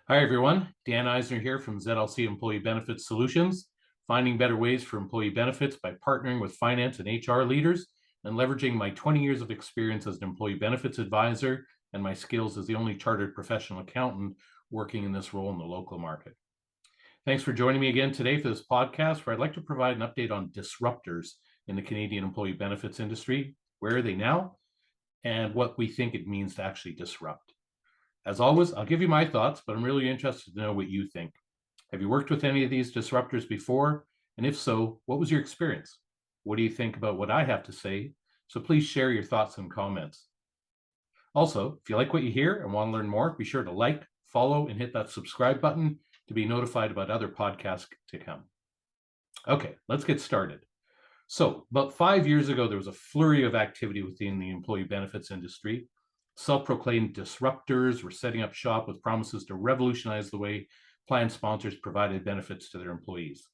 Hi, everyone. Dan Eisner here from ZLC Employee Benefits Solutions, finding better ways for employee benefits by partnering with finance and HR leaders and leveraging my 20 years of experience as an employee benefits advisor and my skills as the only chartered professional accountant working in this role in the local market. Thanks for joining me again today for this podcast where I'd like to provide an update on disruptors in the Canadian employee benefits industry. Where are they now? And what we think it means to actually disrupt. As always, I'll give you my thoughts, but I'm really interested to know what you think. Have you worked with any of these disruptors before? And if so, what was your experience? What do you think about what I have to say? So please share your thoughts and comments. Also, if you like what you hear and want to learn more, be sure to like, follow, and hit that subscribe button to be notified about other podcasts to come. Okay, let's get started. So, about 5 years ago, there was a flurry of activity within the employee benefits industry. Self-proclaimed disruptors were setting up shop with promises to revolutionize the way plan sponsors provided benefits to their employees.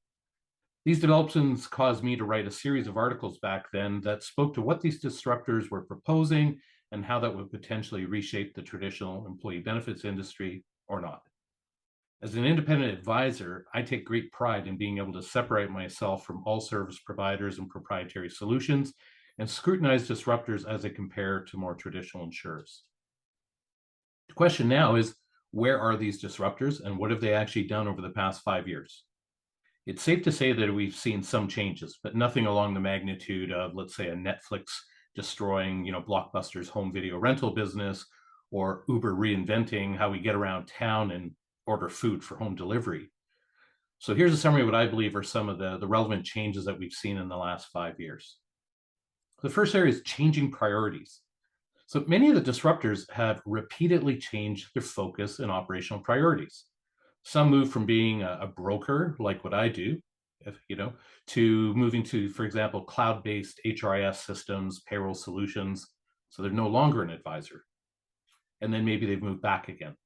These developments caused me to write a series of articles back then that spoke to what these disruptors were proposing and how that would potentially reshape the traditional employee benefits industry or not. As an independent advisor, I take great pride in being able to separate myself from all service providers and proprietary solutions and scrutinize disruptors as they compare to more traditional insurers. The question now is, where are these disruptors and what have they actually done over the past 5 years? It's safe to say that we've seen some changes, but nothing along the magnitude of, let's say, a Netflix destroying, Blockbuster's home video rental business, or Uber reinventing how we get around town and order food for home delivery. So here's a summary of what I believe are some of the relevant changes that we've seen in the last 5 years. The first area is changing priorities. So many of the disruptors have repeatedly changed their focus and operational priorities. Some move from being a broker, like what I do, to moving to, for example, cloud-based HRIS systems, payroll solutions. So they're no longer an advisor. And then maybe they've moved back again.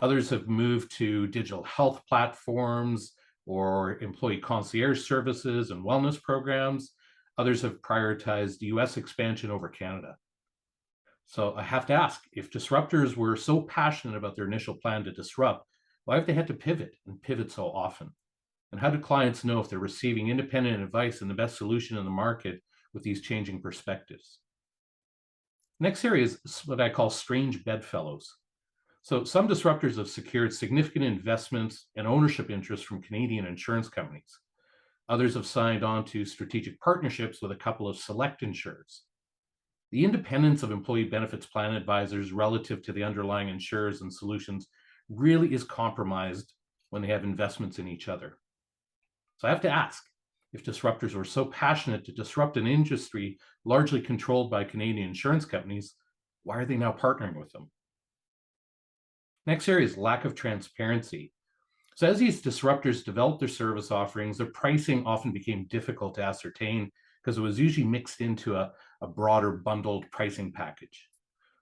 Others have moved to digital health platforms or employee concierge services and wellness programs. Others have prioritized US expansion over Canada. So I have to ask, if disruptors were so passionate about their initial plan to disrupt, why have they had to pivot and pivot so often? And how do clients know if they're receiving independent advice and the best solution in the market with these changing perspectives? Next area is what I call strange bedfellows. So some disruptors have secured significant investments and ownership interests from Canadian insurance companies. Others have signed on to strategic partnerships with a couple of select insurers. The independence of employee benefits plan advisors relative to the underlying insurers and solutions really is compromised when they have investments in each other. So I have to ask, if disruptors were so passionate to disrupt an industry largely controlled by Canadian insurance companies, why are they now partnering with them? Next area is lack of transparency. So as these disruptors developed their service offerings, their pricing often became difficult to ascertain because it was usually mixed into a broader bundled pricing package.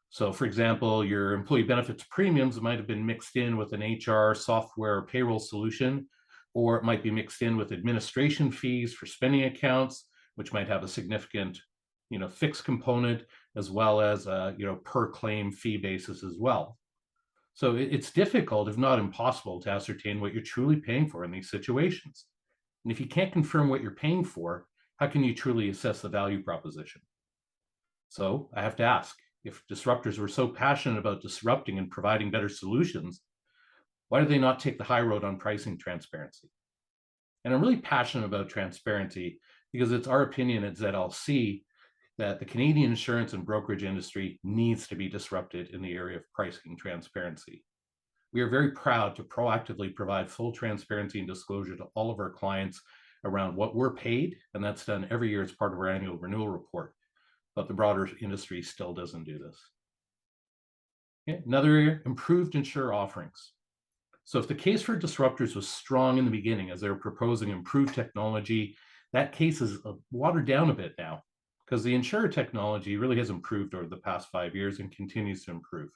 So for example, your employee benefits premiums might have been mixed in with an HR software or payroll solution, or it might be mixed in with administration fees for spending accounts, which might have a significant fixed component, as well as a per claim fee basis as well. So it's difficult, if not impossible, to ascertain what you're truly paying for in these situations. And if you can't confirm what you're paying for, how can you truly assess the value proposition? So I have to ask, if disruptors were so passionate about disrupting and providing better solutions, why do they not take the high road on pricing transparency? And I'm really passionate about transparency because it's our opinion at ZLC that the Canadian insurance and brokerage industry needs to be disrupted in the area of pricing transparency. We are very proud to proactively provide full transparency and disclosure to all of our clients around what we're paid, and that's done every year as part of our annual renewal report. But the broader industry still doesn't do this. Okay. Another area, improved insurer offerings. So if the case for disruptors was strong in the beginning as they were proposing improved technology, that case is watered down a bit now because the insurer technology really has improved over the past 5 years and continues to improve.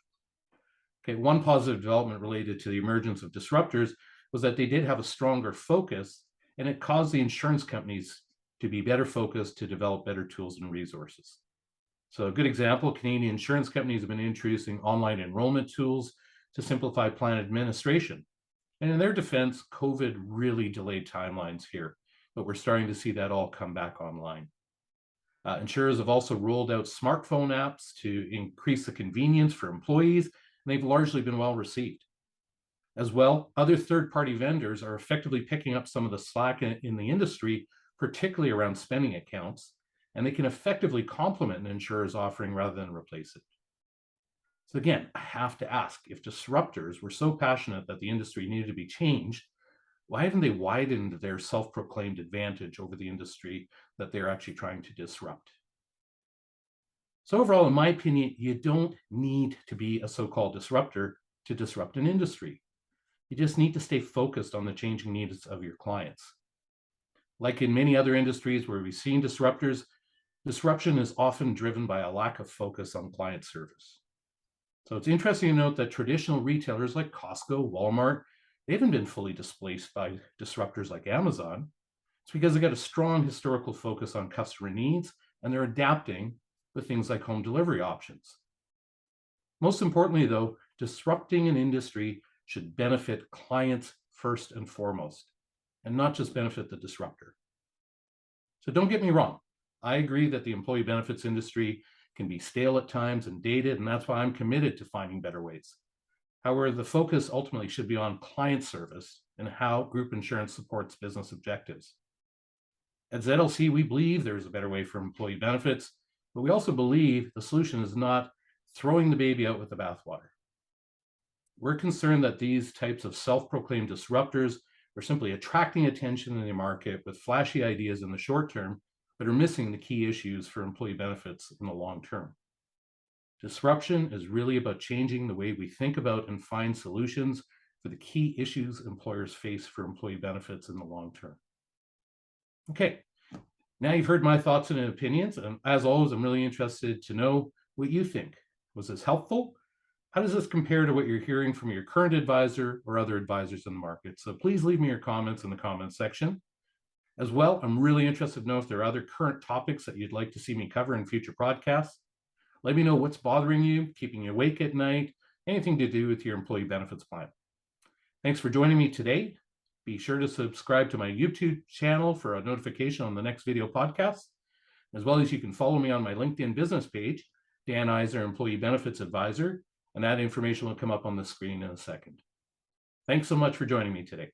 Okay, one positive development related to the emergence of disruptors was that they did have a stronger focus, and it caused the insurance companies to be better focused to develop better tools and resources. So a good example, Canadian insurance companies have been introducing online enrollment tools to simplify plan administration. And in their defense, COVID really delayed timelines here, but we're starting to see that all come back online. Insurers have also rolled out smartphone apps to increase the convenience for employees, and they've largely been well received. As well, other third-party vendors are effectively picking up some of the slack in the industry, particularly around spending accounts, and they can effectively complement an insurer's offering rather than replace it. So again, I have to ask, if disruptors were so passionate that the industry needed to be changed, why haven't they widened their self-proclaimed advantage over the industry that they're actually trying to disrupt? So overall, in my opinion, you don't need to be a so-called disruptor to disrupt an industry. You just need to stay focused on the changing needs of your clients. Like in many other industries where we've seen disruptors, disruption is often driven by a lack of focus on client service. So it's interesting to note that traditional retailers like Costco, Walmart, they haven't been fully displaced by disruptors like Amazon. It's because they got a strong historical focus on customer needs, and they're adapting with things like home delivery options. Most importantly, though, disrupting an industry should benefit clients first and foremost, and not just benefit the disruptor. So don't get me wrong. I agree that the employee benefits industry can be stale at times and dated, and that's why I'm committed to finding better ways. However, the focus ultimately should be on client service and how group insurance supports business objectives. At ZLC, we believe there is a better way for employee benefits, but we also believe the solution is not throwing the baby out with the bathwater. We're concerned that these types of self-proclaimed disruptors are simply attracting attention in the market with flashy ideas in the short term, but are missing the key issues for employee benefits in the long term. Disruption is really about changing the way we think about and find solutions for the key issues employers face for employee benefits in the long term. Okay, now you've heard my thoughts and opinions, and as always, I'm really interested to know what you think. Was this helpful? How does this compare to what you're hearing from your current advisor or other advisors in the market? So please leave me your comments in the comments section. As well, I'm really interested to know if there are other current topics that you'd like to see me cover in future podcasts. Let me know what's bothering you, keeping you awake at night, anything to do with your employee benefits plan. Thanks for joining me today. Be sure to subscribe to my YouTube channel for a notification on the next video podcast, as well as you can follow me on my LinkedIn business page, Dan Iser, Employee Benefits Advisor, and that information will come up on the screen in a second. Thanks so much for joining me today.